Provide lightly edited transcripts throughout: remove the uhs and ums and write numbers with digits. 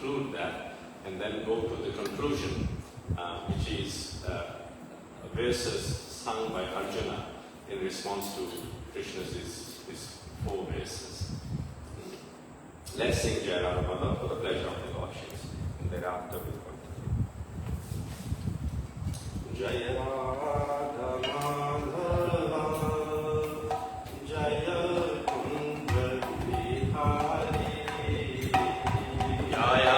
conclude that and then go to the conclusion, which is verses sung by Arjuna in response to Krishna's his 4 verses. Let's sing Jai Radha Madhava for the pleasure of the Lordships, and thereafter we'll continue. Jai Radha Madhava, Jaya Kundra Vihari, Jaya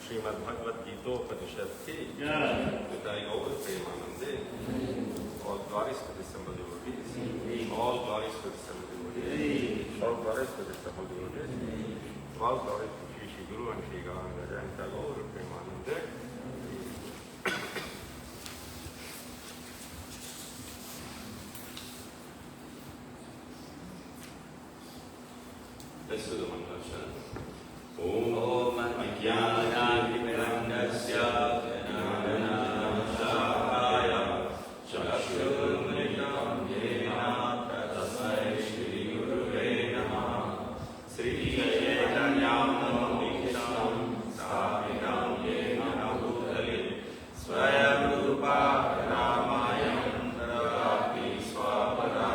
Srimad Bhagavad Gita Upanishad ki Nitai Gaur Premanande. All glories to the assembled devotees. All glories to the assembled devotees. All glories to the assembled devotees. All glories to Shri Guru and Shri Gauranga Nitai Gaur Premanande. Let's do the mantra. Om Ajnana-Vimirandasya Jnana-Shakaya Chakshur-Mritam Yena Tasmai Shri Guruve Namaha Sri Chaitanya-Manisham Sthapitam Yena Bhutale Swayam Rupa Ramayam Dharati Swapada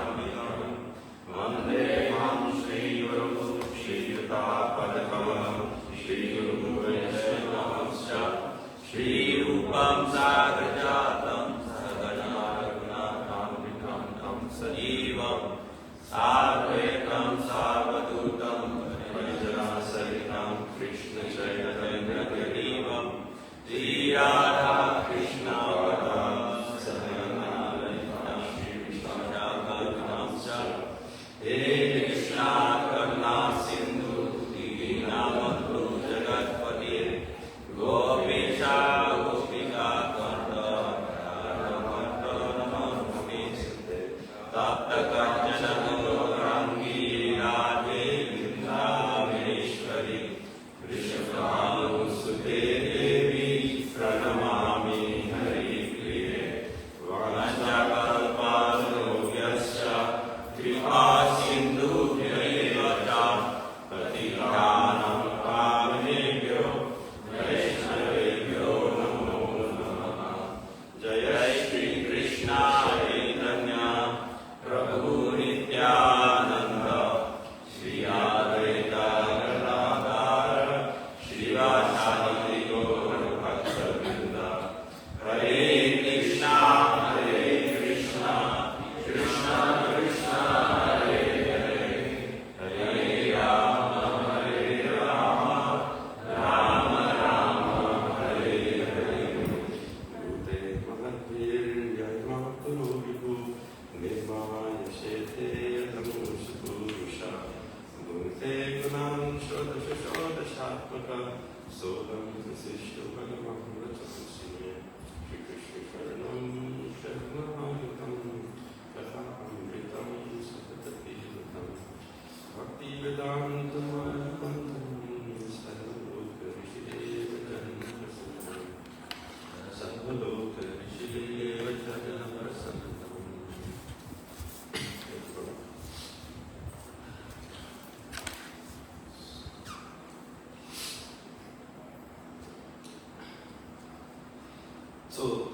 So,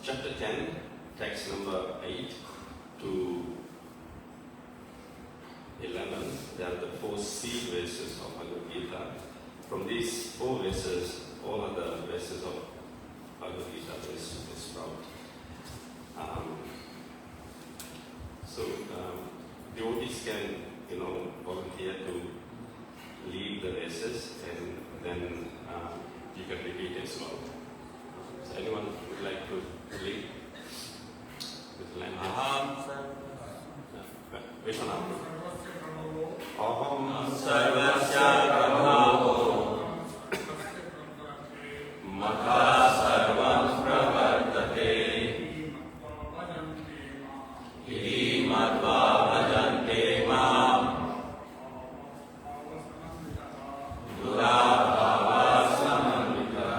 chapter 10, text number 8 to 11, they are the 4 C verses of Bhagavad Gita. From these 4 verses, all of the verses of Bhagavad Gita is sprout. Devotees can, volunteer to lead the verses, and then you can repeat as well. So anyone would like to lead with language? Which one are you? Aham sarvasya prabhavo mata sarvam pravartate iti matva bhajante mam dura samamrita.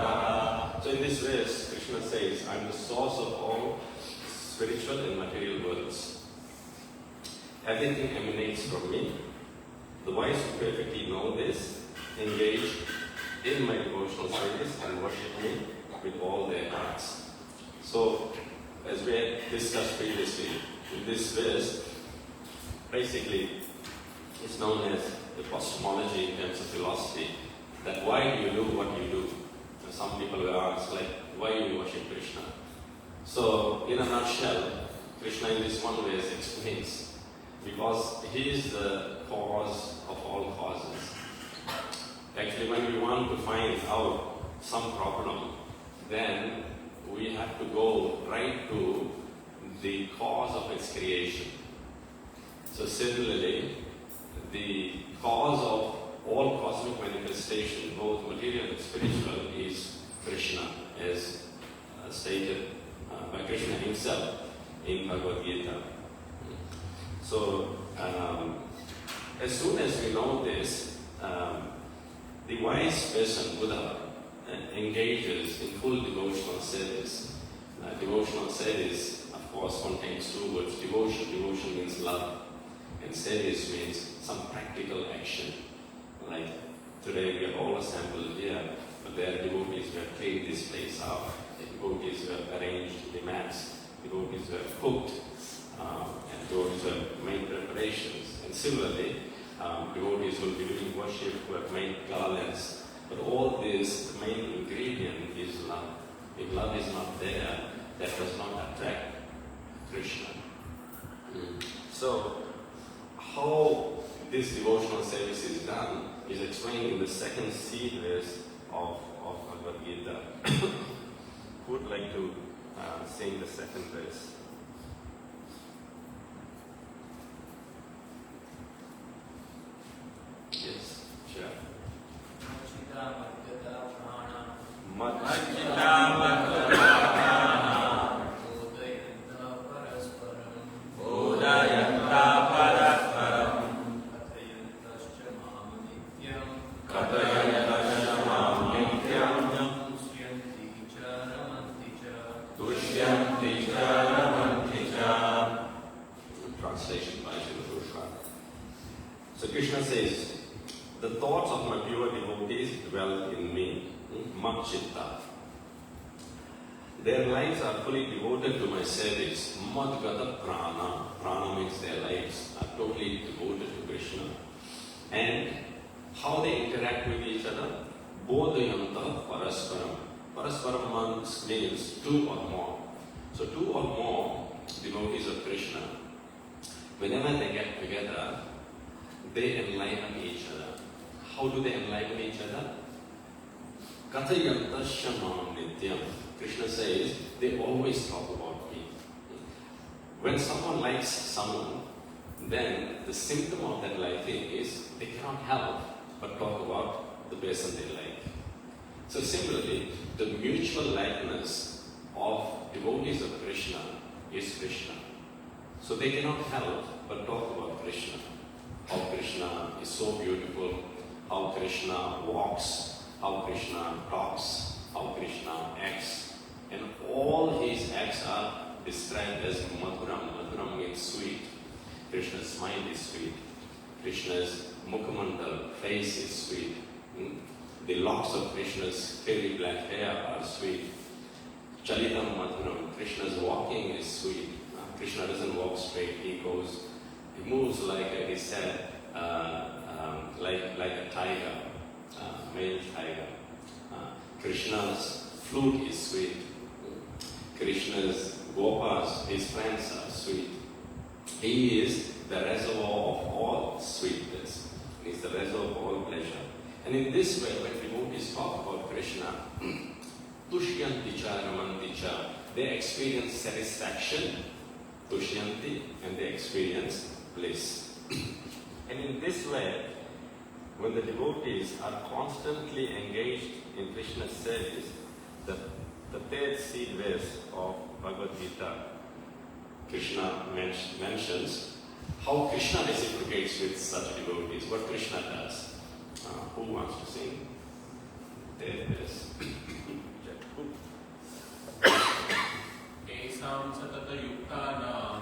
So in this verse, Krishna says, I am the source of all spiritual and material worlds. Everything emanates from me. The wise who perfectly know this engage in my devotional service and worship me with all their hearts. So, as we had discussed previously, in this verse, basically, it's known as the cosmology in terms of philosophy, that why do you do what you do? Some people will ask, why do you worship Krishna? So, in a nutshell, Krishna in this one verse explains, because he is the cause of all causes. Actually, when we want to find out some problem, then we have to go right to the cause of its creation. So similarly, the cause of all cosmic manifestation, both material and spiritual, is Krishna, as stated by Krishna himself in Bhagavad Gita. So, as soon as we know this, the wise person, Buddha, engages in full devotional service. Devotional service, of course, contains 2 words. Devotion. Devotion means love. And service means some practical action. Like today we are all assembled here, but there are devotees who have cleaned this place out. Devotees who have arranged the mats. Devotees who have cooked. And devotees who have made preparations. And similarly, devotees will be doing worship, who have made garlands. But all this, the main ingredient is love. If love is not there, that does not attract Krishna. So, how this devotional service is done is explained in the 2nd C verse of Bhagavad Gita. Who would like to sing the 2nd verse? Yes, sure. Madhya translation by Srila Krishna. So Krishna says, the thoughts of my pure devotees dwell in me, Mat-chitta. Their lives are fully devoted to my service. Madgata prana. Prana means their lives are totally devoted to Krishna. And how they interact with each other? Bodhayanta parasparam. Parasparam means two or more. So two or more devotees of Krishna, whenever they get together, they enlighten each other. How do they enlighten each other? Kathayanta shamam nityam. Krishna says, they always talk about me. When someone likes someone, then the symptom of that liking is they cannot help but talk about the person they like. So similarly, the mutual likeness of devotees of Krishna is Krishna. So they cannot help but talk about Krishna. How Krishna is so beautiful, how Krishna walks, how Krishna talks, how Krishna acts. And all his acts are described as Madhuram. Madhuram means sweet. Krishna's smile is sweet. Krishna's Mukhamandal, face is sweet. The locks of Krishna's fairy black hair are sweet. Chalitam Madhuram, Krishna's walking is sweet. Krishna doesn't walk straight, he moves like he said, like a tiger, male tiger. Krishna's flute is sweet. Krishna's gopas, his friends are sweet. He is the reservoir of all sweetness. He is the reservoir of all pleasure. And in this way, when devotees talk about Krishna, tushyanti cha ramanti cha, they experience satisfaction, tushyanti, and they experience bliss. And in this way, when the devotees are constantly engaged in Krishna's service, the third seed verse of Bhagavad Gita, Krishna mentions how Krishna reciprocates with such devotees, what Krishna does. Who wants to sing? Third verse. Esam satata yuktanam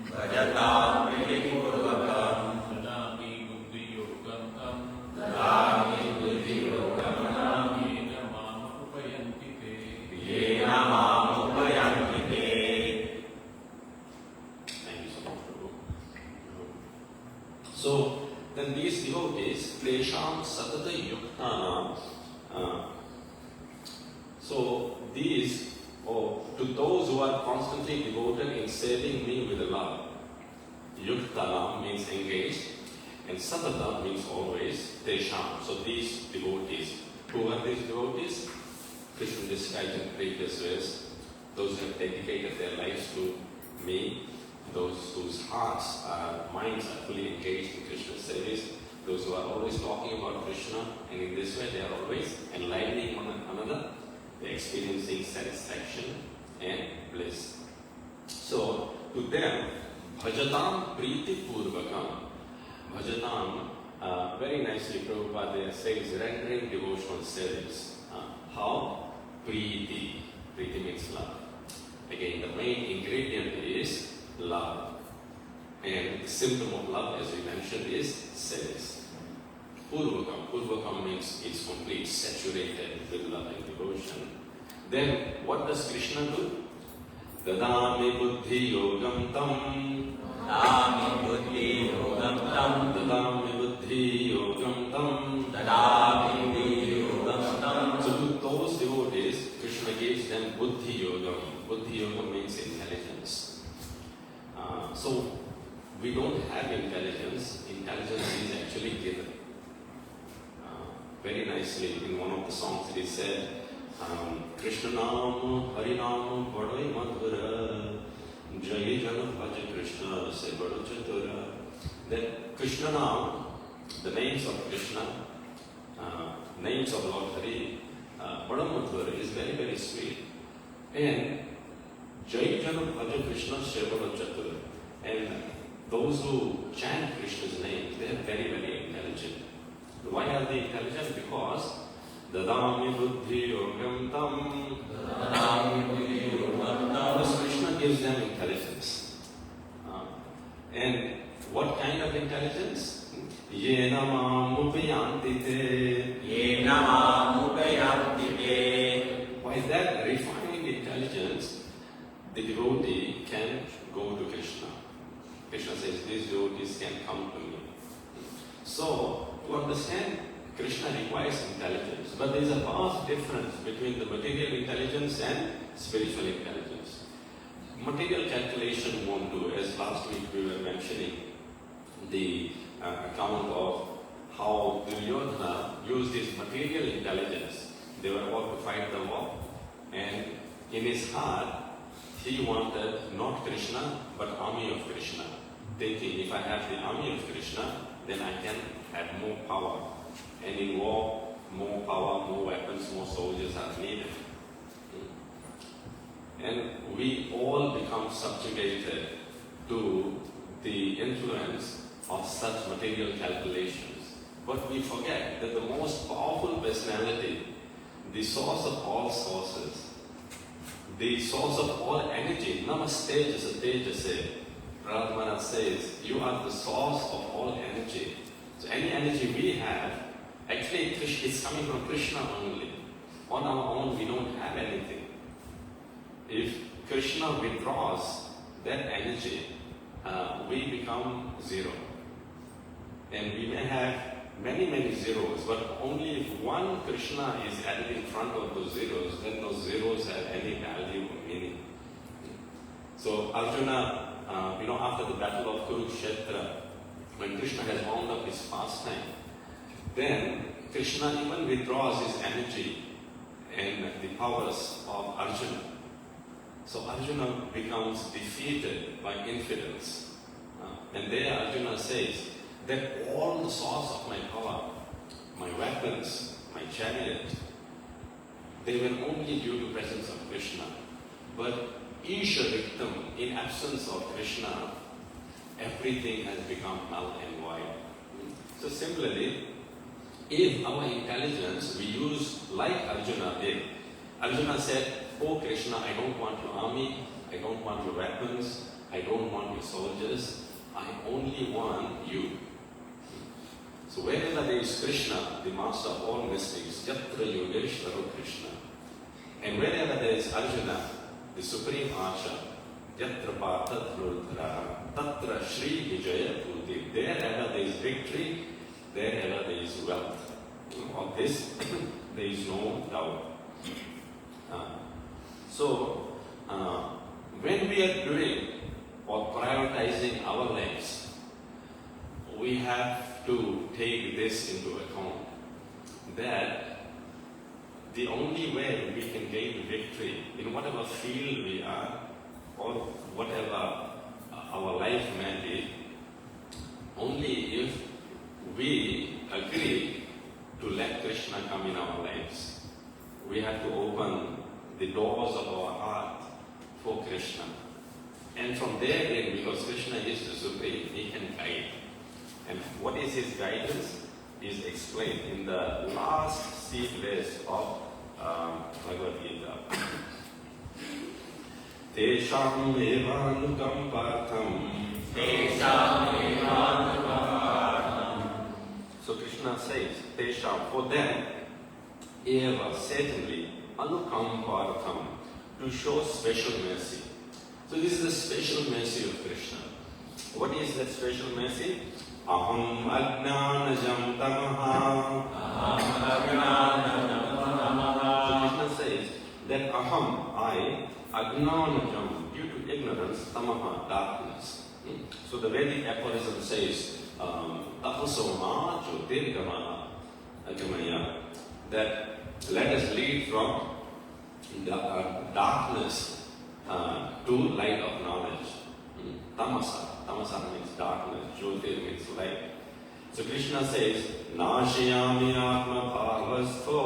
Vajatam priti purvakam Dadami buddhi yogam tam Yena mama upayanti te Thank you so much, Prabhu. So, then these devotees, Klesham Satata Yuktanam, so these, to those who are constantly devoted in serving me with love, Yuktanam means engaged, and Satata means always, Tesham. So these devotees, who are these devotees? Krishna describes in previous verse, those who have dedicated their lives to me, those whose minds are fully engaged in Krishna's service, those who are always talking about Krishna, and in this way they are always enlightening one another, they are experiencing satisfaction and bliss. So, to them, Bhajatam Priti Purvakam. Bhajatam, very nicely Prabhupada there says, rendering devotional service. How? Priti. Priti means love. Again, the main ingredient is love. And the symptom of love, as we mentioned, is service. Purvakam. Purvakam means it's complete, saturated with love and devotion. Then, what does Krishna do? Dadami buddhi yogam tam. Dadami buddhi yogam tam Dadami buddhi yogam tam. Dadami buddhi yogam tam. So to those devotees, Krishna gives them buddhi yogam. Buddhi yogam means intelligence. So we don't have intelligence. Intelligence is actually given. Very nicely in one of the songs it is said, Krishna Nam Hari Nam Padai Madhura Jai Jana Bhaja Krishna Se Bada Chatura. That Krishna Nam, the names of Krishna, names of Lord Hari, Bada Madhura is very, very sweet. And Jai Jana Bhaja Krishna Se Bada Chatura. And those who chant Krishna's name, they are very, very intelligent. Why are they intelligent? Because Dadami buddhi yogam tam. Dadami buddhi gives them intelligence. And what kind of intelligence? Yena mamupayanti te. Yena mamupayanti te. By that refining intelligence, the devotee can go to Krishna. Krishna says, these devotees can come to me. So, to understand, Krishna requires intelligence, but there is a vast difference between the material intelligence and spiritual intelligence. Material calculation won't do. As last week we were mentioning the account of how Duryodhana used his material intelligence. They were about to fight the war, and in his heart he wanted not Krishna but army of Krishna, thinking if I have the army of Krishna, then I can have more power. And in war, more power, more weapons, more soldiers are needed. And we all become subjugated to the influence of such material calculations. But we forget that the most powerful personality, the source of all sources, the source of all energy, Namaste Jasate, Radhamana says, you are the source of all energy. So any energy we have, actually it's coming from Krishna only. On our own we don't have anything. If Krishna withdraws that energy, we become zero. And we may have many zeros, but only if one Krishna is added in front of those zeros, then those zeros have any value or meaning. So Arjuna, after the battle of Kurukshetra, when Krishna has wound up his pastime, then Krishna even withdraws his energy and the powers of Arjuna. So Arjuna becomes defeated by infidels. And there Arjuna says that all the source of my power, my weapons, my chariot, they were only due to presence of Krishna. But Isha Viktam, in absence of Krishna, everything has become null and void. So similarly, if our intelligence we use like Arjuna did, Arjuna said, oh Krishna, I don't want your army, I don't want your weapons, I don't want your soldiers, I only want you. So wherever there is Krishna, the master of all mystics, Yatra Yogeshwaro Krishna, and wherever there is Arjuna, the supreme archer, Yatra Partha Dhrudra, Tatra Shri Vijaya Puti, wherever there is victory, wherever there is wealth. Of this, there is no doubt. So, when we are doing or prioritizing our lives, we have to take this into account, that the only way we can gain victory in whatever field we are or whatever our life may be, only if we agree to let Krishna come in our lives. We have to open the doors of our heart for Krishna. And from there in, because Krishna is the Supreme, He can guide. And what is His guidance is explained in the last verse of Bhagavad Gita. Tesham evanukam partham. Tesham evanukam partham. So Krishna says, Tesham, for them, eva, certainly, anukam partham, to show special mercy. So this is the special mercy of Krishna. What is that special mercy? Aham ajnanajam tamaha. Aham ajnanajam tamaha. So Krishna says that aham, I, ajnanajam, due to ignorance, tamaha, darkness. So the Vedic aphorism says, tapasoma jyotirgamaya, that let us lead from darkness to light of knowledge. Tamasa means darkness, jyotir means light. So Krishna says, Nashayami atma bhavastho.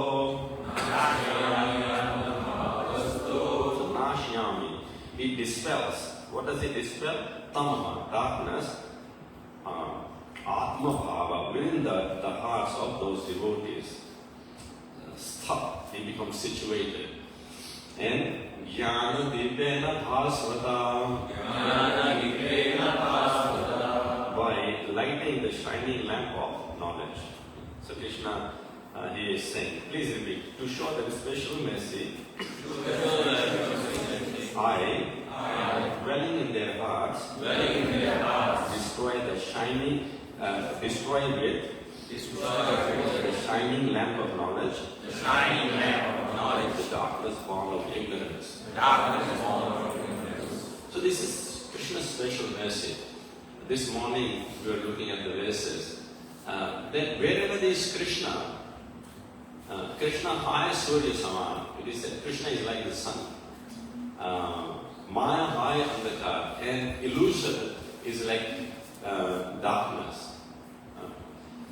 So Nashayami, He dispels. What does He dispel? Tamaha, darkness, atma bhava, within the hearts of those devotees. Stha, He becomes situated. And Jnana Divyena Bhasvata. By lighting the shining lamp of knowledge. So Krishna, he is saying, please repeat, to show that special mercy, I, dwelling in their hearts, destroy the shining, destroy with the shining lamp of knowledge, the darkness born of ignorance. So this is Krishna's special mercy. This morning we were looking at the verses. That wherever there is Krishna, Krishna Haya Surya Saman, it is said Krishna is like the sun. Maya Haya Andhakar, and illusion is like darkness.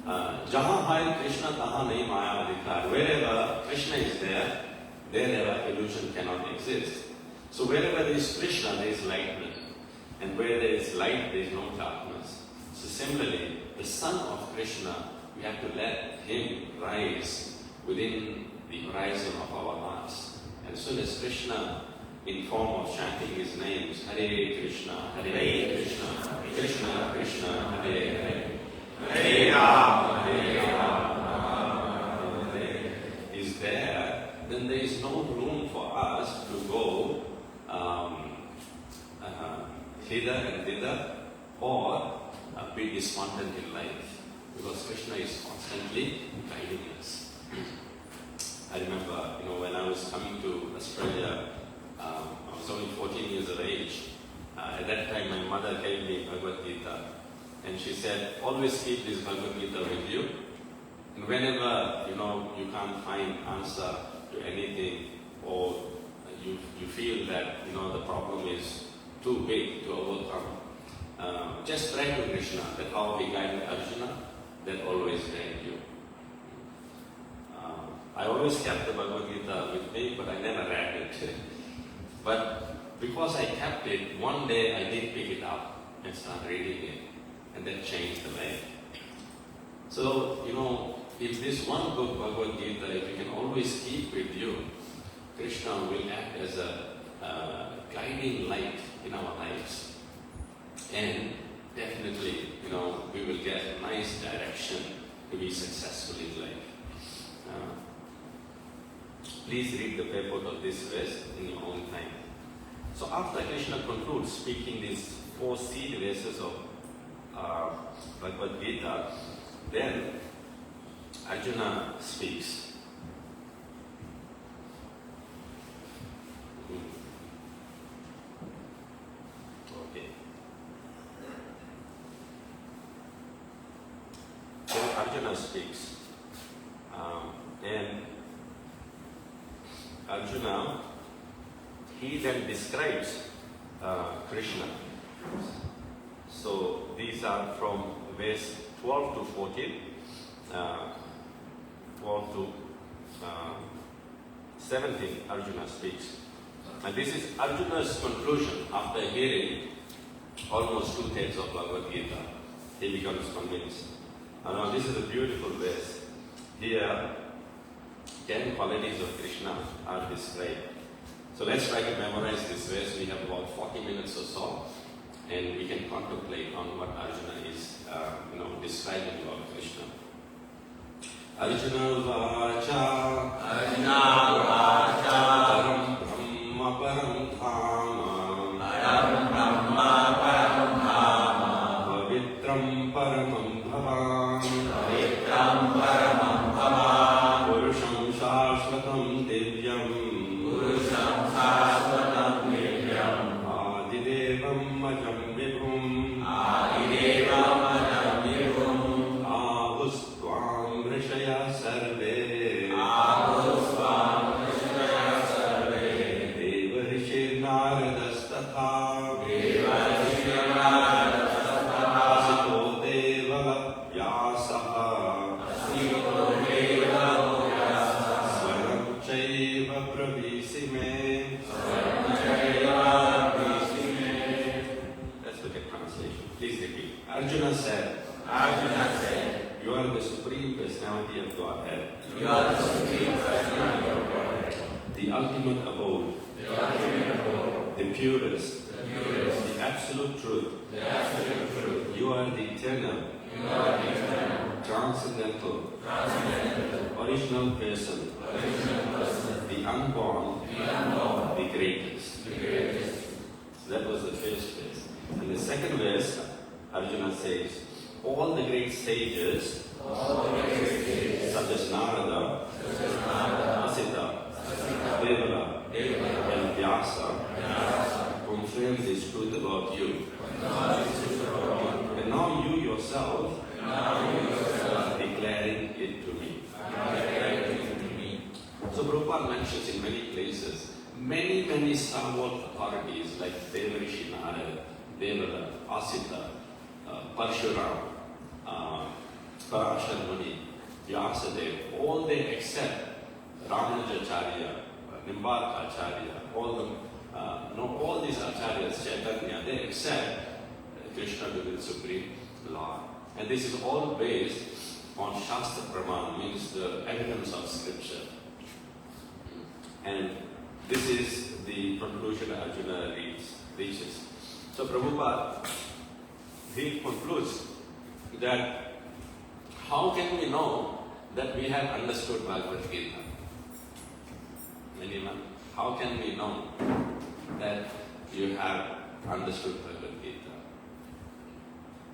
Jaha Hare Krishna Taha Nahi Maya Adhikar. Wherever Krishna is there, therever illusion cannot exist. So wherever there is Krishna, there is lightness. And where there is light, there is no darkness. So similarly, the sun of Krishna, we have to let him rise within the horizon of our hearts. And as soon as Krishna, in form of chanting his names, Hare Krishna, Krishna Krishna, Hare Hare, Hare Ram, is there, then there is no room for us to go hither and thither or be despondent in life, because Krishna is constantly guiding us. I remember, when I was coming to Australia, I was only 14 years of age. At that time, my mother gave me Bhagavad Gita, and she said, always keep this Bhagavad Gita with you. And whenever, you can't find answer to anything, or you feel that, the problem is too big to overcome, just pray to Krishna, that how he guided Arjuna, that always guide you. I always kept the Bhagavad Gita with me, but I never read it. But because I kept it, one day I did pick it up and start reading it, and that changed the life. So, if this one book, Bhagavad Gita, if you can always keep with you, Krishna will act as a guiding light in our lives. And definitely, we will get a nice direction to be successful in life. Please read the purport of this verse in your own time. So after Krishna concludes speaking these 4 seed verses of Bhagavad Gita, then Arjuna speaks. Okay. So Arjuna speaks. And Arjuna, he then describes Krishna. So these are from verse 12 to 14, 12 to 17, Arjuna speaks. And this is Arjuna's conclusion after hearing almost 2/3 of Bhagavad Gita. He becomes convinced. Now this is a beautiful verse. Here, 10 qualities of Krishna are described. So let's try to memorize this verse. We have about 40 minutes or so, and we can contemplate on what Arjuna is, describing about Krishna. Arjuna Vacha, Param Brahma Param Dhama, Pavitram Paramam Bhavan, Purusham Shashvatam Divyam, Adidevam Majam Vibhum, Ahustvam Rishaya Sarve, Deva Rishi Naradastatha, Asito Deva Vyasaha, Swaram Chaiva Pravisime. Let's look at translation. Please repeat. Arjuna said, you are the Supreme Personality of Godhead. the ultimate abode, the purest, the absolute truth. You are the eternal, transcendental, original person, the unborn, the greatest. So that was the first verse. In the second verse, Arjuna says, all the great sages, such as Narada, Asita, Devala, and Vyasa, confirm this truth about you. And now you yourself are declaring it to me. So Prabhupada mentions in many places, many stalwart authorities like Devarishi Narada, Devala, Asita, Parshuram, Parashar Muni, Vyasadeva, all they accept Ramanujacharya, Nimbarkacharya, all these acharyas, Chaitanya, they accept Krishna to be the Supreme Lord. And this is all based on Shastra Praman, means the evidence of Scripture. And this is the conclusion Arjuna reaches. So Prabhupada, he concludes that how can we know that we have understood Bhagavad Gita? Anyone? How can we know that you have understood Bhagavad Gita?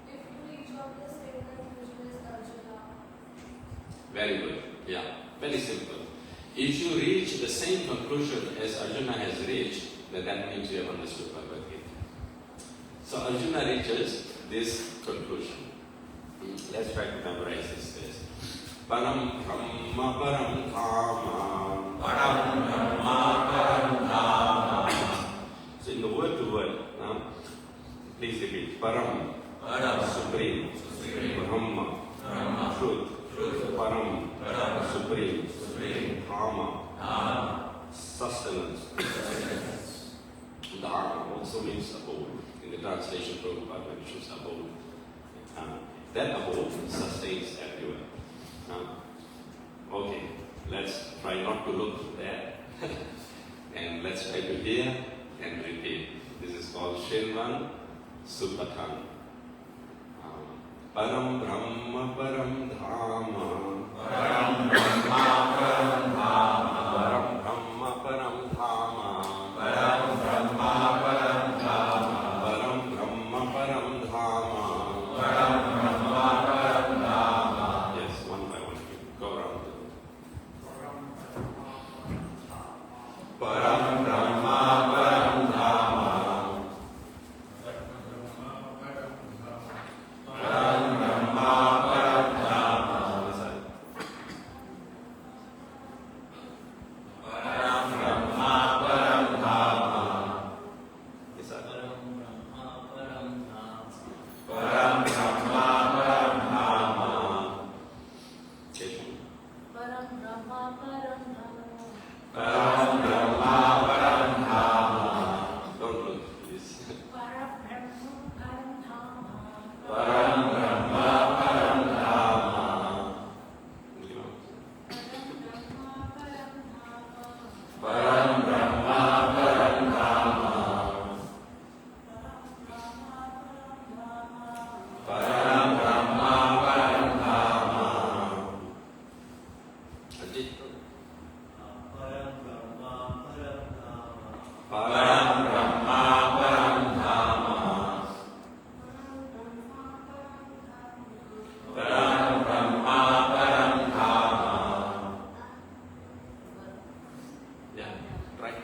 If you reach out the same conclusion as Arjuna. Very good. Yeah. Very simple. If you reach the same conclusion as Arjuna has reached, then that means you have understood Bhagavad Gita. So Arjuna reaches this conclusion. Let's try to memorize this verse. Param Brahma Param Dhama. Param Brahma Param Dhama. So in the word to word, please repeat. Param, Supreme. Brahma, Truth. Param, Supreme. Dhama, Sustenance. Dharma also means abode. In the translation, Prabhupada mentions abode. That abode sustains everyone. Okay, let's try not to look there. And let's try to hear and repeat. This is called Shinvan Supatan. Param Brahma Param Dhama. Param Brahma Param Dhama. Param Brahma Param Dhama. Param Brahma Param Dhama. Param Brahma Param Dhama. Param Brahma Param Dhama. Yes, one by one. Go around. Param Brahma Param Dhama. Param Brahma Param Dhama. Param Brahma Param Dhama. Yes, sir. Param Brahma Param Dhama. Keshav. Param Brahma Param Dhama. Param Brahma Param Dhama. Don't look, please. Param Brahma Param Dhama. Param Brahma Param Dhama. Param Brahma Param Dhama. Param Brahma Param Dhama. Ajit. Param Brahma Param Dhama. Param Brahma Param Dhama. Yeah, right.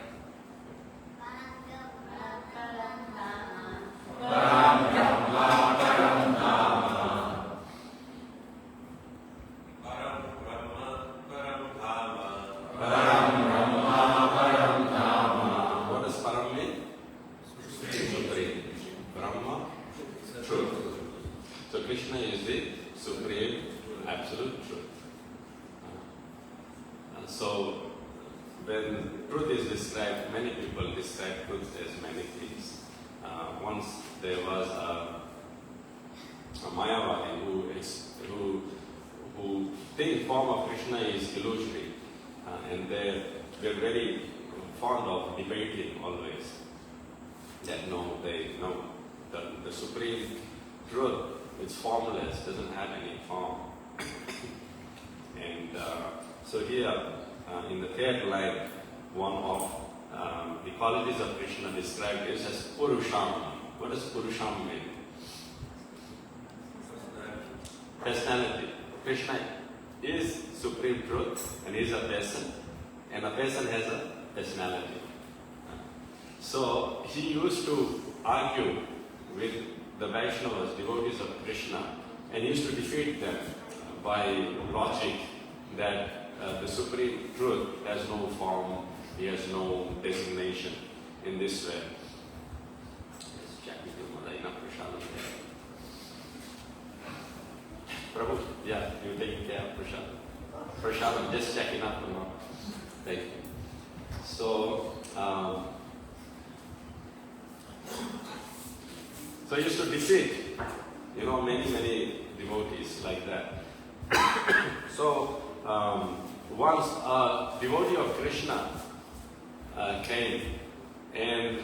Param Brahma Param Dhama. Param Brahma Param Dhama. Param Brahma Param Dhama. What does param mean? Supreme. Brahma, truth. So Krishna is the supreme, absolute truth. So when truth is described, many people describe truth as many things. Once there was a Mayavadi who think form of Krishna is illusory, and they were very fond of debating always. That the supreme truth, it's formless, doesn't have any form. And so here, in the third line, one of the qualities of Krishna described is as Purusham. What does Purusham mean? Personality. Krishna is supreme truth and is a person, and a person has a personality. So he used to argue with the Vaishnavas, devotees of Krishna, and used to defeat them by logic that the supreme truth has no form, he has no designation in this way. Prabhu, yeah, you take care of Prashad. Prashad, I'm just checking up on Thank you. So I used to defeat, many devotees like that. So once a devotee of Krishna came, and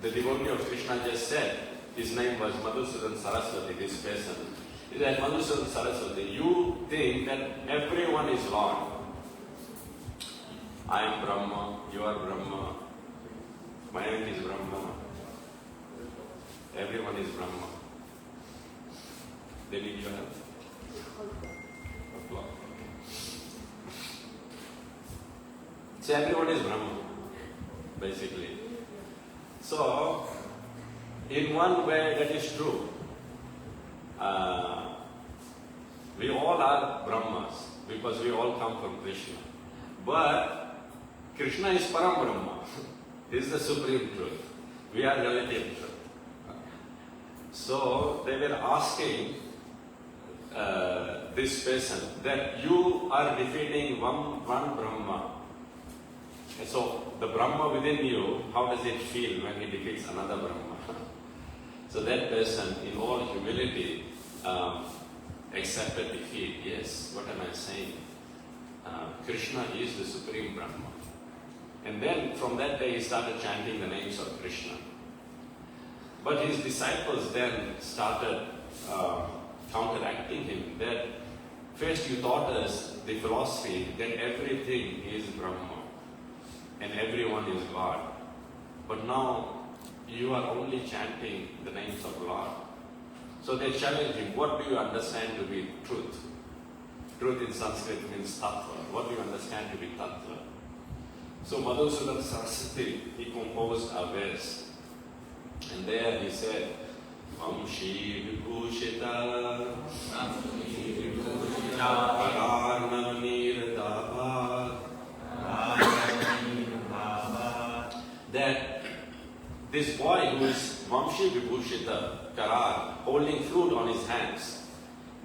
the devotee of Krishna just said, his name was Madhusudan Saraswati, this person. He said, Madhusudan Saraswati, you think that everyone is Lord. I am Brahma, you are Brahma, my name is Brahma. Everyone is Brahma. They need your help. So everyone is Brahma, basically. So, in one way that is true. We all are Brahmas because we all come from Krishna. But Krishna is Param Brahma. He is the supreme truth. We are relative truth. So they were asking this person that you are defeating one Brahma. So the Brahma within you, how does it feel when he defeats another Brahma? So that person, in all humility, accepted defeat. Yes, what am I saying? Krishna is the supreme Brahma. And then from that day he started chanting the names of Krishna. But his disciples then started counteracting him, that first you taught us the philosophy that everything is Brahma and everyone is God. But now you are only chanting the names of Lord. So they challenged him, what do you understand to be truth? Truth in Sanskrit means tattva. What do you understand to be tattva? So Madhusudan Saraswati, he composed a verse. And there he said, Vamshi Vibhushita Parar Nirdabha. That this boy who is Vamshi Vibhushita Karar, holding fruit on his hands,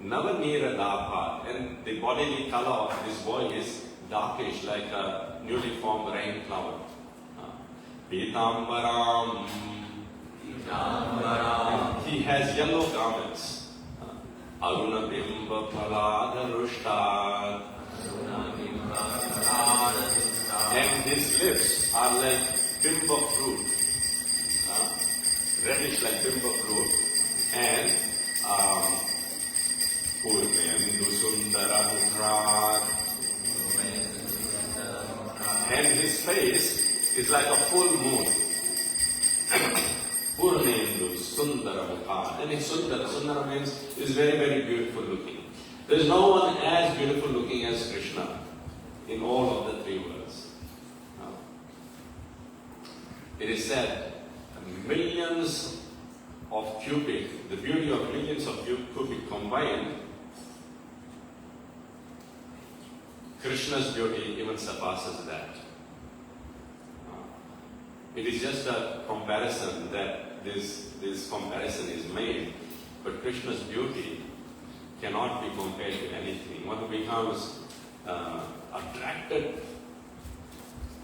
Navanira Dabha, and the bodily color of this boy is darkish, like a newly formed rain cloud. Pitambaram. He has yellow garments. Aruna Bimba Palada Rushtad. And his lips are like bimba fruit. Reddish like bimba fruit. And Purmendu Sundara Mukhrad. And his face is like a full moon. Purnendu Sundara Mukha. And it's Sundara. Sundara means is very, very beautiful looking. There is no one as beautiful looking as Krishna in all of the three worlds. It is said millions of cubic, the beauty of millions of cubic combined, Krishna's beauty even surpasses that. It is just a comparison that this comparison is made, but Krishna's beauty cannot be compared to anything. One becomes attracted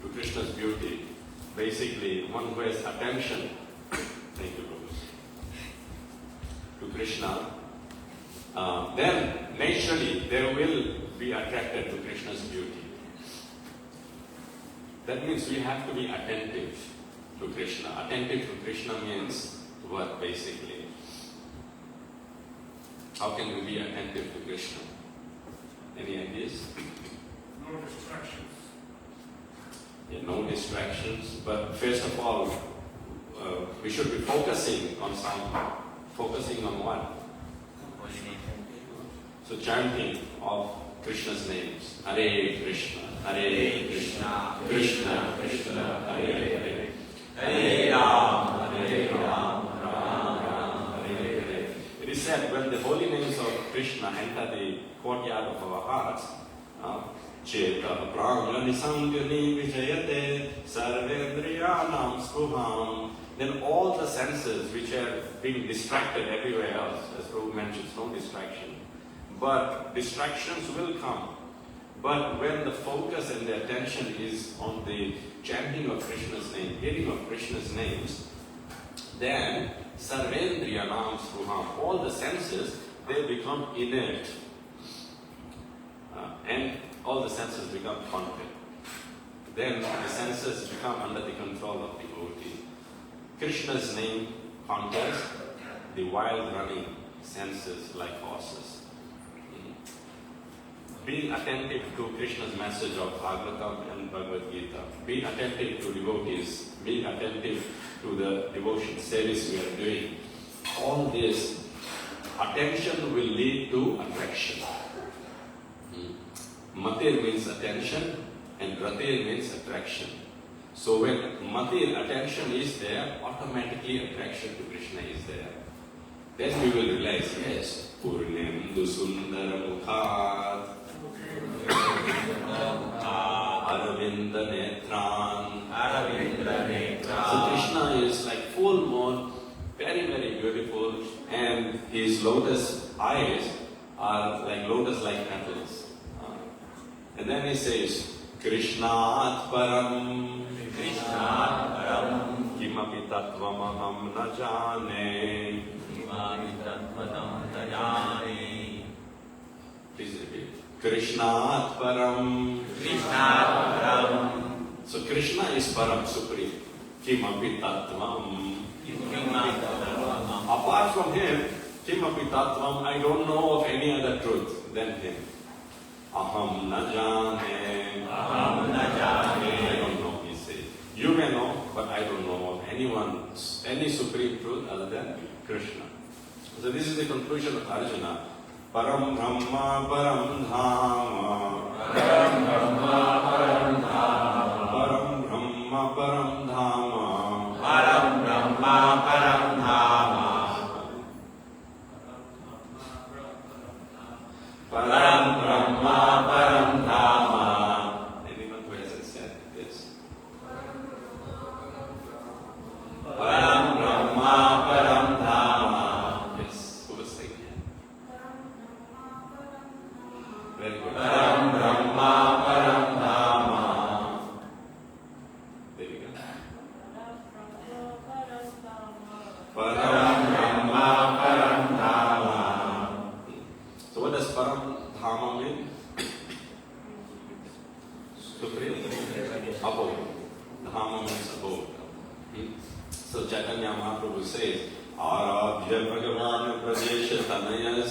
to Krishna's beauty. Basically, one who has attention, thank you, Prabhu, to Krishna, then naturally they will be attracted to Krishna's beauty. That means we have to be attentive to Krishna. Attentive to Krishna means what basically? How can we be attentive to Krishna? Any ideas? No distractions. Yeah, no distractions. But first of all, we should be focusing on something. Focusing on what? So chanting of Krishna's names. Hare Krishna, Hare Krishna, Krishna Krishna, Hare Hare, Hare Ram, Hare Ram, Ram Ram, Hare Hare. It is said when the holy names of Krishna enter the courtyard of our hearts, Cheta Prangani Sangani Vijayate Sarvendriyanam Skuham, then all the senses which are being distracted everywhere else, as Prabhu mentions, no distraction. But distractions will come. But when the focus and the attention is on the chanting of Krishna's name, hearing of Krishna's names, then Sarvendriyanam Skuham, all the senses, they become inert. And all the senses become content. Then the senses become under the control of the devotee. Krishna's name conquers the wild running senses like horses. Being attentive to Krishna's message of Bhagavatam and Bhagavad Gita, being attentive to devotees, being attentive to the devotion service we are doing, all this attention will lead to attraction. Matir means attention and Ratir means attraction. So when Matir, attention is there, automatically attraction to Krishna is there. Then we will realize, yes, Purnendu Sundara Mukhat, Aravinda Netran. So Krishna is like full moon, very, very beautiful, and his lotus eyes are like lotus-like petals. And then he says, Krishnat param, Krishnat param, kimapi tattvamaham na jane. Kimapi tattvamaham na jane. Please repeat. Krishnat param. Krishnat param. So Krishna is param, supreme. Kimapi tattvam. Kimapi tattvam. Apart from him, kimapi tattvam, I don't know of any other truth than him. Aham na jane. Aham na jane. I don't know, he says. You may know, but I don't know of anyone, any supreme truth other than Krishna. So this is the conclusion of Arjuna. Param Brahma Param Dhama. Param Brahma Param Dhama. Param Brahma Param Dhama. Param Brahma Param Dhama. Param Brahma Param Dhama. Anyone who hasn't said this? Param Brahma Param Dhama. Yes, who was saying it? Very good. Param Brahma Param Dhama. There you go. Param Brahma Param Dhama. So what does Param Dhama mean? Supreme? Abode. Dhama means abode. So Chaitanya Mahaprabhu says, Aradhya Bhagavan Prajesha Tanayas.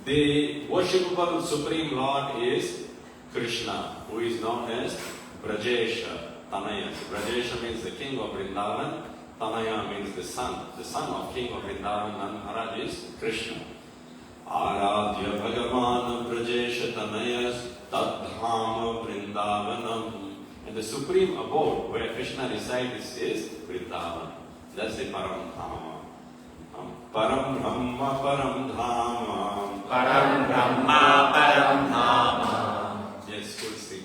The worshipable Supreme Lord is Krishna, who is known as Brajesha Tanayas. Brajesha means the king of Vrindavan. Tanaya means the son. The son of king of Vrindavan and Maharaj is Krishna. Aradhya Bhagavan Brajesha Tanayas Tadhama Vrindavanam. And the supreme abode where Krishna resides is Vrindavan. That's the Param Dhama. Param Brahma Param Dhama. Param Brahma Param Dhama. Yes, we'll see.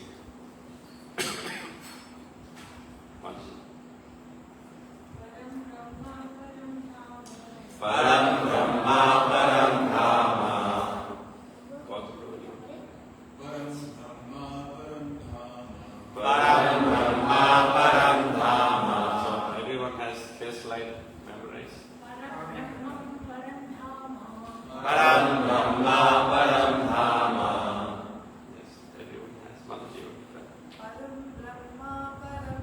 Param Brahma Param Dhama. Param Brahma Param Dhama. So everyone has first line memorized. Param Brahma Param Dhama. Yes, everyone has. Mataji, Param Brahma Param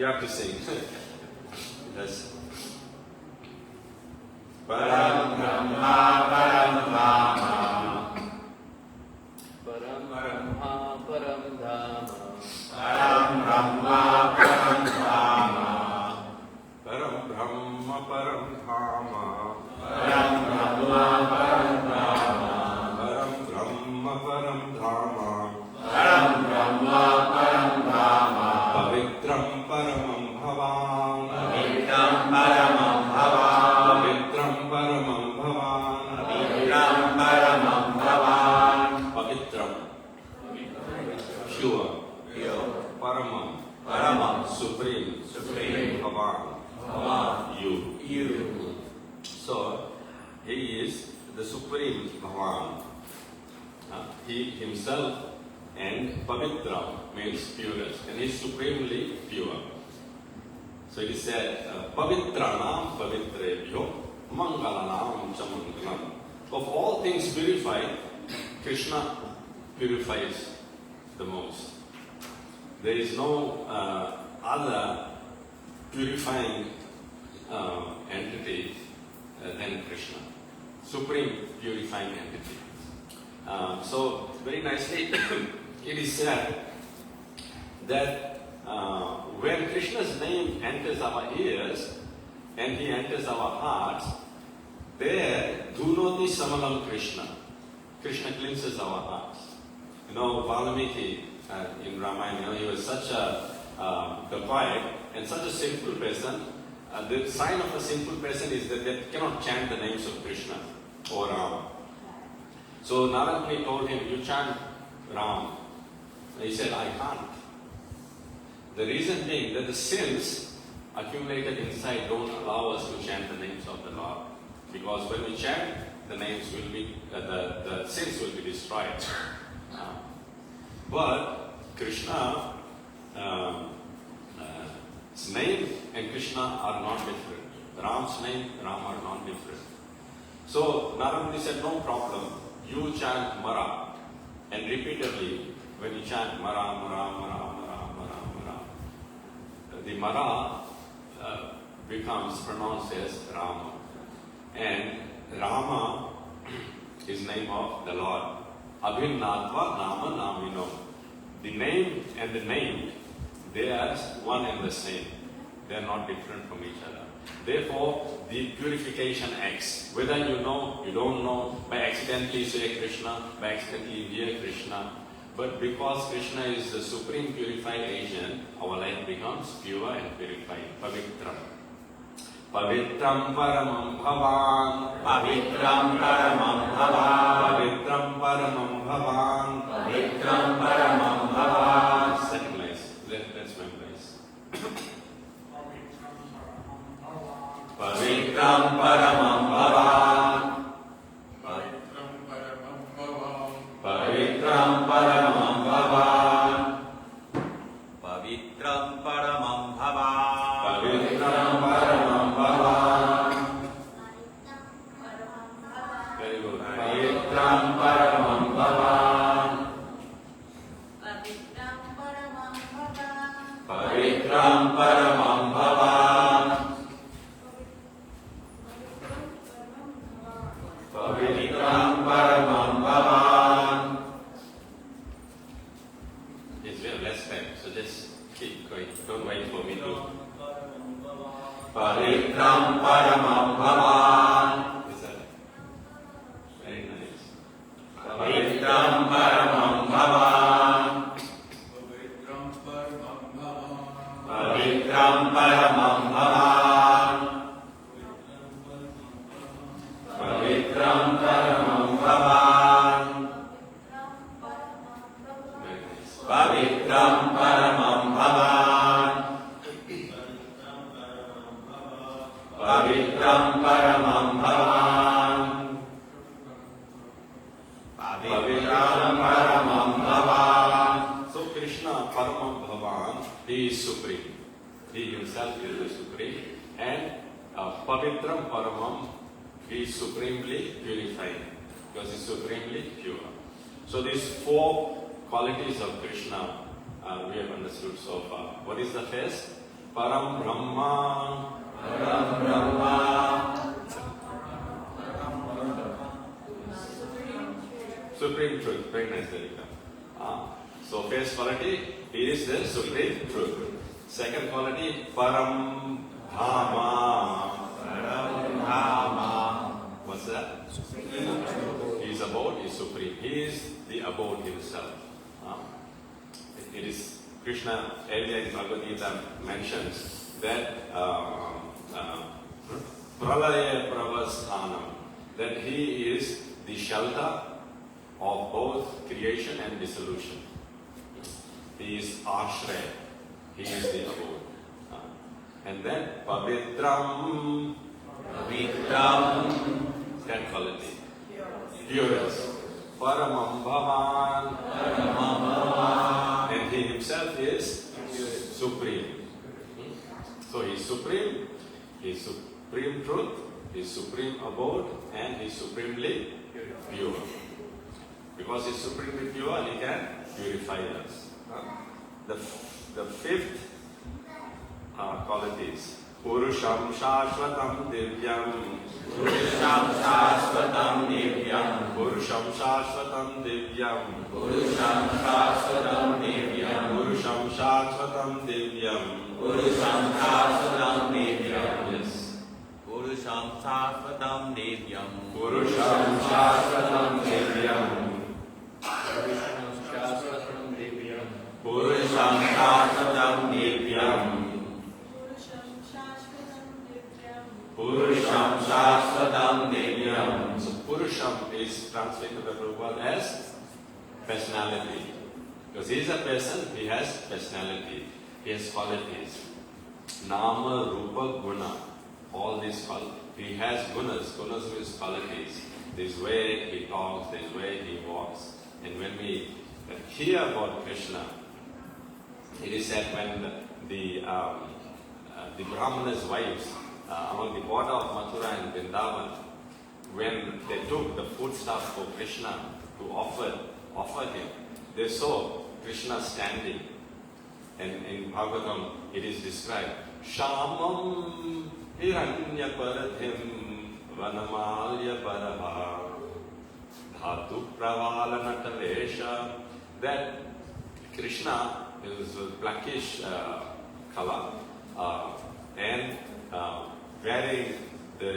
You have to sing. Yes. Param Brahma Param Dhama. Param Brahma Param Dhama. Param Brahma Param Dhama. Param Brahma Param Dhama. Param Brahma Param Dhama. Param Brahma Param Dhama. Param Brahma Param Dhama. Pavitram Paramam Bhavan. Pavitram Paramam Bhavan. Pavitram Paramam Bhavan. Pavitram Paramam Bhavan. Pavitram. Pure. Pure. Paramam. Paramam. Supreme. Supreme. Bhavan. Bhavan. You. You. So, he is the Supreme Bhavan. He himself and Pavitram means purest, and he is supremely pure. So it is said, Pavitranam Pavitrebhyo Mangalanam Chamangalam. Of all things purified, Krishna purifies the most. There is no other purifying entity than Krishna. Supreme purifying entity. So, very nicely, it is said that when Krishna's name enters our ears and he enters our hearts, there, Dhunoti Samalam Krishna. Krishna cleanses our hearts. You know, Valmiki in Ramayana, he was such a dacoit and such a sinful person. The sign of a sinful person is that they cannot chant the names of Krishna or Rama. So Narayana told him, you chant Ram. He said, I can't. The reason being that the sins accumulated inside don't allow us to chant the names of the Lord. Because when we chant, the names will be, the sins will be destroyed. But Krishna, his name and Krishna are not different. Ram's name, Ram are not different. So Narayana said, no problem. You chant Mara, and repeatedly, when you chant Mara, Mara, Mara, Mara, Mara, Mara, the Mara becomes pronounced as Rama. And Rama is name of the Lord. Abhinatva Nama Namino. The name and the name, they are one and the same. They are not different from each other. Therefore, the purification acts. Whether you know, you don't know, by accidentally say Krishna, by accidentally hear Krishna. But because Krishna is the supreme purifying agent, our life becomes pure and purified. Pavitram. Pavitram Paramam Bhavan. Pavitram Paramam Bhavan. Pavitram Paramam Bhavan. Pavitram Paramam Bhavan. Second line. Let's memorize. Pavitram Paramam Bhavan. Pavitram Paramam Bhavan. Pavitram Paramam Bhavan. Pavitram Paramam Bhavan. Very good. Pavitram Paramam Bhavan. Pavitram Paramam Bhavan. Pavitram Paramam Bhavan. Yes, we have less time, so just keep going. Don't wait for me to. Pavitram Paramam Bhavan. Is that very nice? Pavitram Paramam Bhavan. Pavitram Paramam Bhavan. Pavitram Paramam Bhavan. Very nice. Pavitram Paramam Bhavan. Pavitram Paramam Bhavan. Pavitram Paramam Bhavan. So Krishna Paramam Bhavan, he is supreme. He himself is the supreme. And Pavitram Paramam, he is supremely purified. Because he is supremely pure. So these four qualities of Krishna we have understood so far. What is the first? Param Brahma. Param Brahma. Supreme truth. Very nice, Derika. So first quality is the supreme truth. Second quality, Param Dhama. Param Dhama. What's that? He is abode, he is supreme. He is the abode himself. It is Krishna earlier in Bhagavad Gita mentions that Pralaya Pravasthanam, that he is the shelter of both creation and dissolution. He is Ashraya. He is the abode. And then Pavitram. Pavitram. That quality. Purest. Paramam Bhavan. Paramam Bhavan. And he himself is supreme. So he is supreme. He is supreme truth. He is supreme abode. And he is supremely pure. Because he is supremely pure, he can purify us. The fifth qualities. Purusham Shashvatam Divyam. Purusham Shashvatam Divyam. Purusham Shashvatam Divyam. Purusham Shashvatam Divyam. Purusham Shashvatam Divyam. Purusham Shashvatam Divyam. Yes. Purusham Shashvatam Divyam. Purusham Shashvatam Divyam. Purusham Shashvatam Divyam. Purusham Shashvatam Divyam. So Purusham is translated by Prabhupada as personality. Because he is a person, he has personality, he has qualities. Nama, Rupa, Guna. All these qualities. He has gunas. Gunas means qualities. This way he talks, this way he walks. And when we hear about Krishna, it is said when the Brahmana's wives along the border of Mathura and Vrindavan, when they took the foodstuff for Krishna to offer him, they saw Krishna standing. And in Bhagavatam it is described, Shamam Hiranya Paradhim Vanamalya Paraha Dhatu Pravala Natalesha, that Krishna is blackish color and wearing the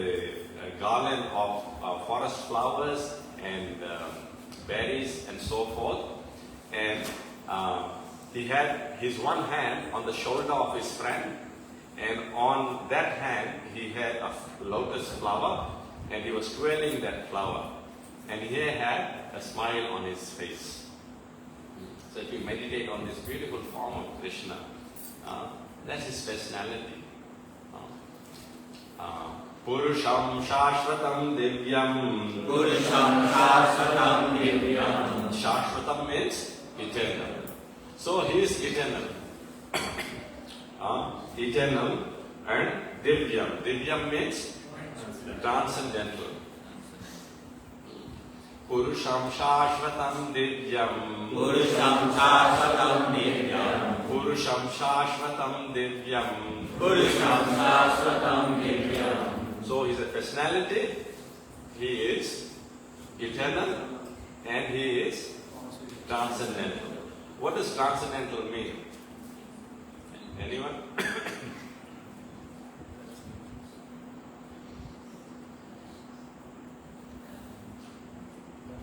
garland of forest flowers and berries and so forth. And he had his one hand on the shoulder of his friend, and on that hand he had a lotus flower, and he was twirling that flower. And he had a smile on his face. So if you meditate on this beautiful form of Krishna, that's his personality. Purusham Shashvatam Divyam. Purusham Shashvatam Divyam. Shashvatam means eternal. So he is eternal. Eternal and Divyam. Divyam means transcendental. Purusham Shashvatam Divyam. Purusham Shashvatam Divyam. Purusham Shashvatam Divyam. Purusham Shashvatam Divyam. So he is a personality, he is eternal, and he is transcendental. What does transcendental mean? Anyone?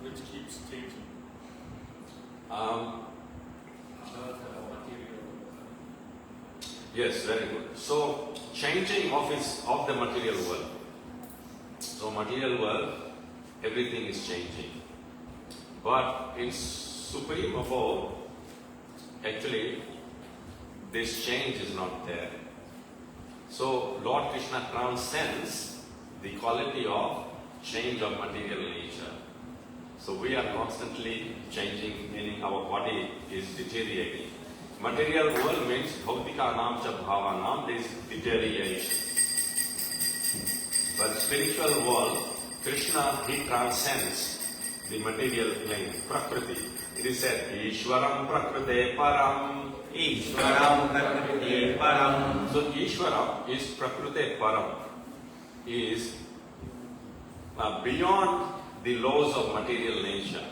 Which keeps changing. Yes, very good. So, changing of the material world. So, material world, everything is changing. But in Supreme Abode, actually, this change is not there. So, Lord Krishna transcends the quality of change of material nature. So, we are constantly changing, meaning our body is deteriorating. Material world means bhautika nam cha bhavanam, there is deterioration. But spiritual world, Krishna, he transcends the material plane, prakriti. It is said, Ishwaram prakrite param, Ishvaram Prakriti Param. So Ishvara is Prakriti Param, is beyond the laws of material nature.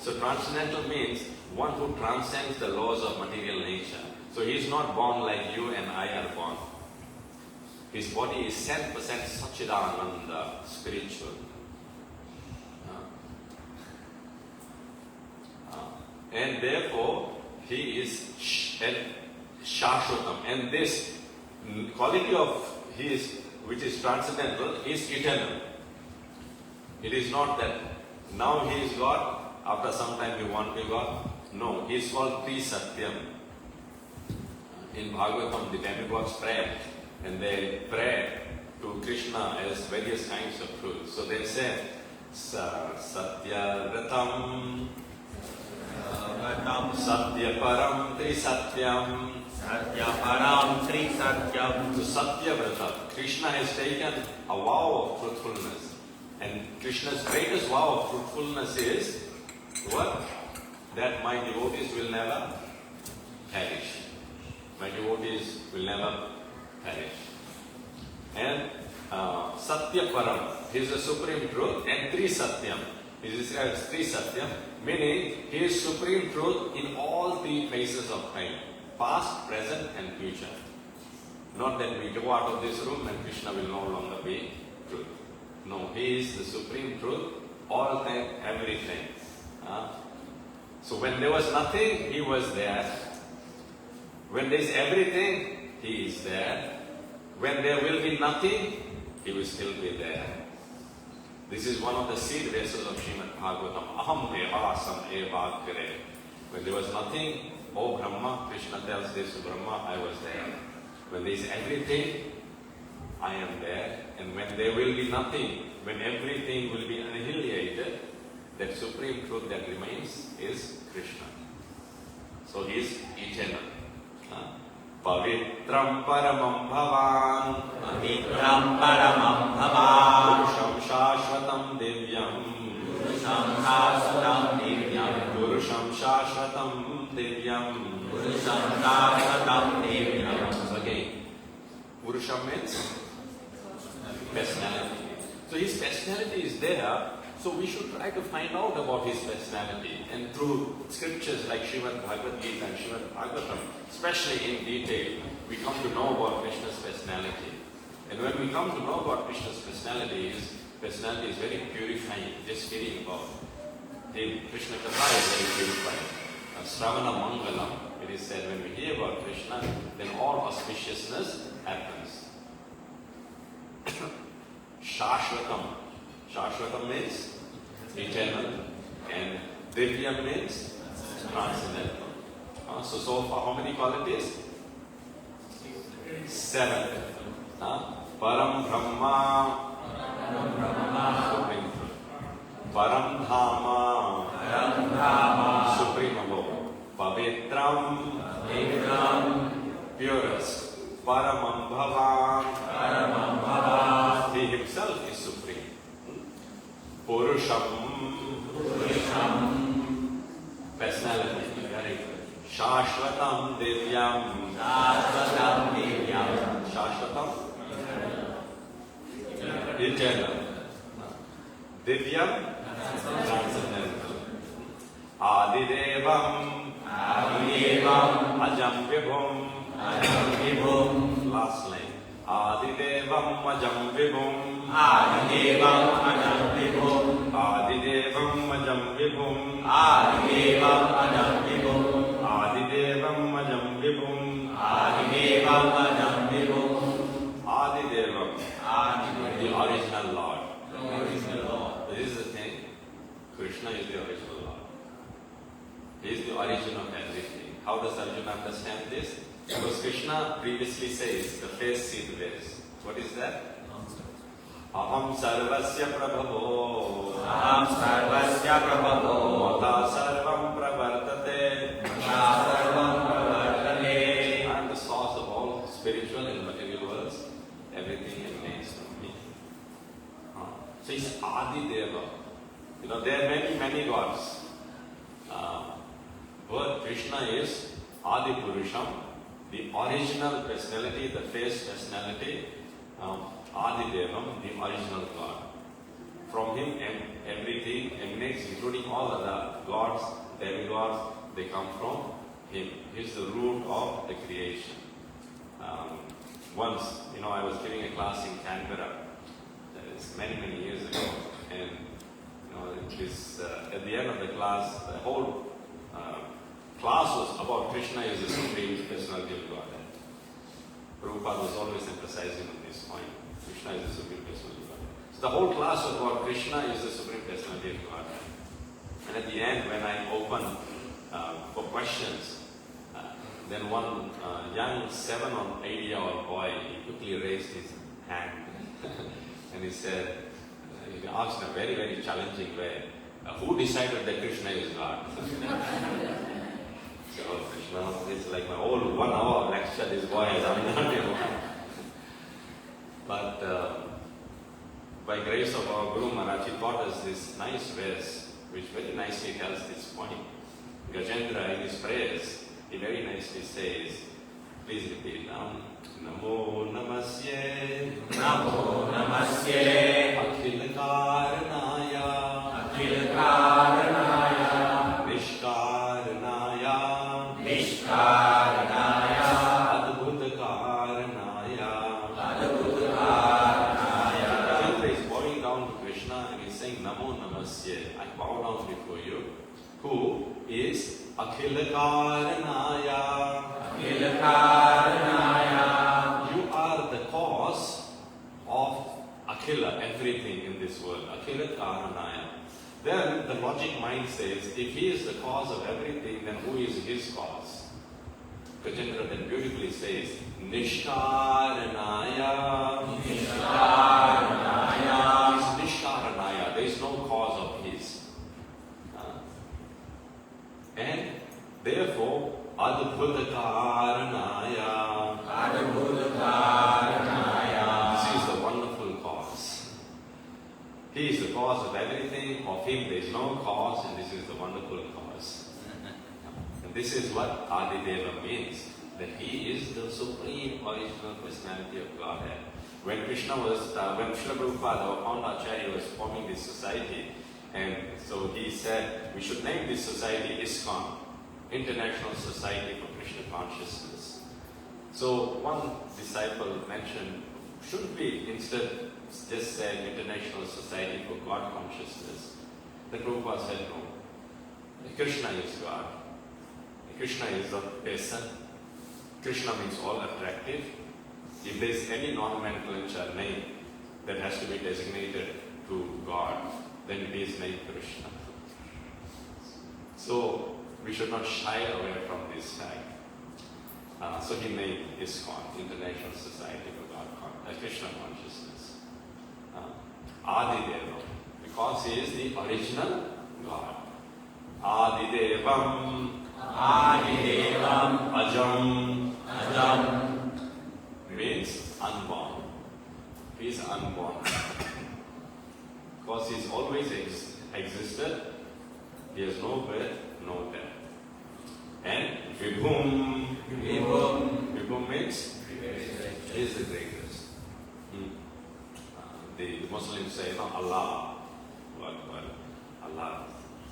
So transcendental means one who transcends the laws of material nature. So he is not born like you and I are born. His body is 10% Satchidananda, spiritual. And therefore, he is Shashwatam. And this quality of his, which is transcendental, is eternal. It is not that now he is God, after some time we want to be God. No, he is called Tri-Satyam. In Bhagavatam, the demigods pray, and they pray to Krishna as various kinds of truths. So they say, Satya Ratam, Satya Param, Tri-Satyam. Satya Param Tri Satyam. So Satya Vrata, Krishna has taken a vow of truthfulness. And Krishna's greatest vow of truthfulness is what? That my devotees will never perish. My devotees will never perish. And Satya Param, he is the supreme truth, and Tri Satyam. He is described as Tri Satyam, meaning he is supreme truth in all three phases of time. Past, present and future. Not that we go out of this room and Krishna will no longer be truth. No, he is the supreme truth, all time, everything. So when there was nothing, he was there. When there is everything, he is there. When there will be nothing, he will still be there. This is one of the seed verses of Srimad Bhagavatam. Aham eva asam eva agre. When there was nothing, oh Brahma, Krishna tells this to Brahma, I was there. When there is everything, I am there. And when there will be nothing, when everything will be annihilated, that supreme truth that remains is Krishna. So he is eternal. Pavitram paramam bhavan, Pavitram Paramam Bhavan. Purusham shashvatam divyam, Purusham Shashvatam Divyam. Purusham shashvatam divyam. Purusham Shashvatam Divyam. So again, Purusham means personality. So his personality is there, so we should try to find out about his personality. And through scriptures like Srimad Bhagavad Gita and Srimad Bhagavatam, especially in detail, we come to know about Krishna's personality. And when we come to know about Krishna's personality, his personality is very purifying. Just hearing about him, Krishna Katha is very purifying. Sravana Mangalam, it is said, when we hear about Krishna, then all auspiciousness happens. Shashvatam. Shashvatam means eternal, and Divyam means transcendental. So far, how many qualities? 7. Param Brahma, supreme truth. Param Dhama, supreme abode. Pavitram, purest. Paramam Bhavan, he himself is supreme. Purusham, personality. Very good. Shashvatam Divyam, Shashvatam, eternal. Divyam, transcendental. Adidevam, Ajam Vibhum. Last line. Adidevam Ajam Vibhum. Adidevam Ajam Vibhum. Adidevam Ajam Vibhum. Adidevam Ajam Vibhum. Adidevam Ajam Vibhum. Adidevam Ajam Vibhum. Adidevam. The original Lord. The original Lord. This is the thing. Krishna is the original Lord. He is the origin of everything. How does Arjuna understand this? Because Krishna previously says, the first seed verse. What is that? Aham sarvasya prabhavo. Aham sarvasya prabhavo. Mata sarvam pravartate. Mata sarvam pravartate. I am the source of all spiritual and material worlds. Everything emanates from me. So he's Adi Deva. There are many gods. But Krishna is Adi Purusham, the original personality, the first personality, Adi Devam, the original God. From him everything emanates, including all other gods, demigods, they come from him. He is the root of the creation. Once, I was giving a class in Canberra, that is many years ago, and at the end of the class, the whole class was about Krishna is the Supreme Personality of Godhead. Prabhupada was always emphasizing on this point. Krishna is the Supreme Personality of Godhead. So the whole class was about Krishna is the Supreme Personality of Godhead. And at the end, when I opened for questions, then one young 7 or 8-year-old boy, he quickly raised his hand and he said, he asked in a very challenging way, who decided that Krishna is God? So Krishna, it's like my whole 1 hour lecture, this boy has done. But by grace of our Guru Maharaj, he taught us this nice verse, which very nicely tells this point. Gajendra in his prayers, he very nicely says, please repeat now, Namo Namasye, Namo Namasye, Akhil Karanaya, Akhil Karanaya, Nishkaranaya, Nishkaranaya, Adbhuta Karanaya. Adbhuta Karanaya. Gajendra is bowing down to Krishna and he's saying, Namo Namasye, I bow down before you, who is Akhil Karanaya. Akhil Karanaya. You are the cause of Akhila, everything in this world. Akhila Karanaya. Then the logic mind says, if he is the cause of everything, then who is his cause? Gajendra then beautifully says, Nishkaranaya. Nishkaranaya. He is Nishkaranaya. There is no cause of his. And therefore, Adbhuta Karanaya. Adbhuta Karanaya. This is the wonderful cause. He is the cause of everything. Of him there is no cause, and this is the wonderful cause. And this is what Adideva means, that he is the supreme original personality of Godhead. When Krishna was, when Srila Prabhupada, our founder Acharya, was forming this society, and so he said, we should name this society ISKCON, International Society for Krishna Consciousness. So one disciple mentioned, shouldn't we instead just say International Society for God Consciousness? The Prabhupada said no. Krishna is God. Krishna is the person. Krishna means all attractive. If there is any nomenclature name that has to be designated to God, then it is named Krishna. So we should not shy away from this fact. So he named ISKCON, International Society for God, Krishna Consciousness. Adideva, because he is the original God. Adidevam, Adidevam, Ajam, Ajam, means unborn. He is unborn. Because he has always existed, he has no birth, no death. And Vibhum, Vibhum means he is the greatest. The Muslims say, no, Allah, Allah,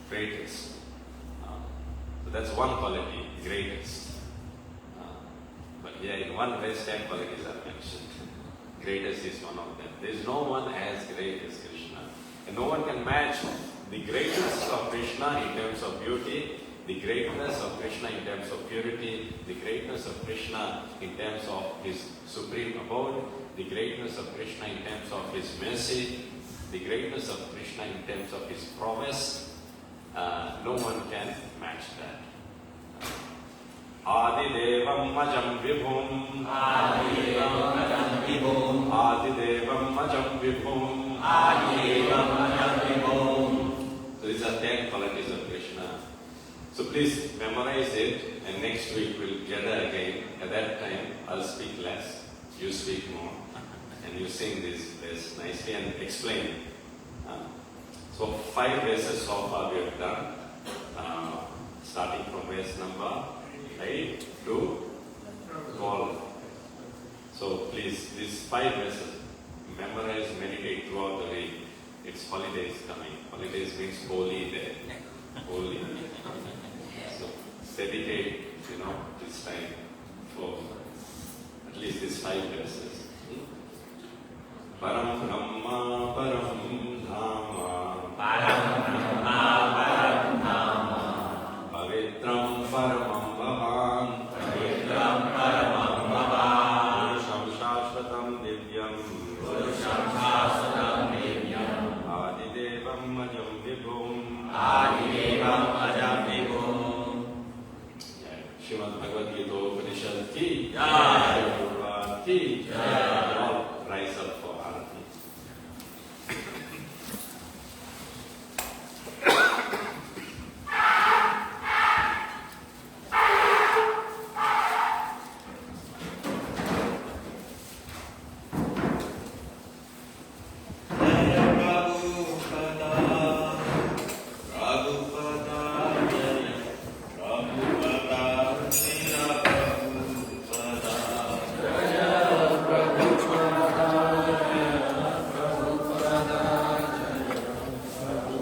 greatest. So that's one quality, greatest. But here in one verse, 10 qualities are mentioned. Greatest is one of them. There is no one as great as Krishna. And no one can match the greatness of Krishna in terms of beauty, the greatness of Krishna in terms of purity, the greatness of Krishna in terms of his supreme abode, the greatness of Krishna in terms of his mercy, the greatness of Krishna in terms of his promise. No one can match that. Adidevam Majam Vibhum, Adidevam Ajam Vibhum, Adidevam Majam Vibhum, Adidevam Ajam Vibhum. So these are 10 qualities of Krishna. So please memorize it, and next week we'll gather again. At that time, I'll speak less, you speak more, and you sing this verse nicely and explain. So 5 verses so far we have done, starting from verse number right? To all. So please, these 5 verses, memorize, meditate throughout the week. It's holidays coming. Holidays means holy day. Holy. So dedicate, this time for at least these 5 verses. Param Brahma, Param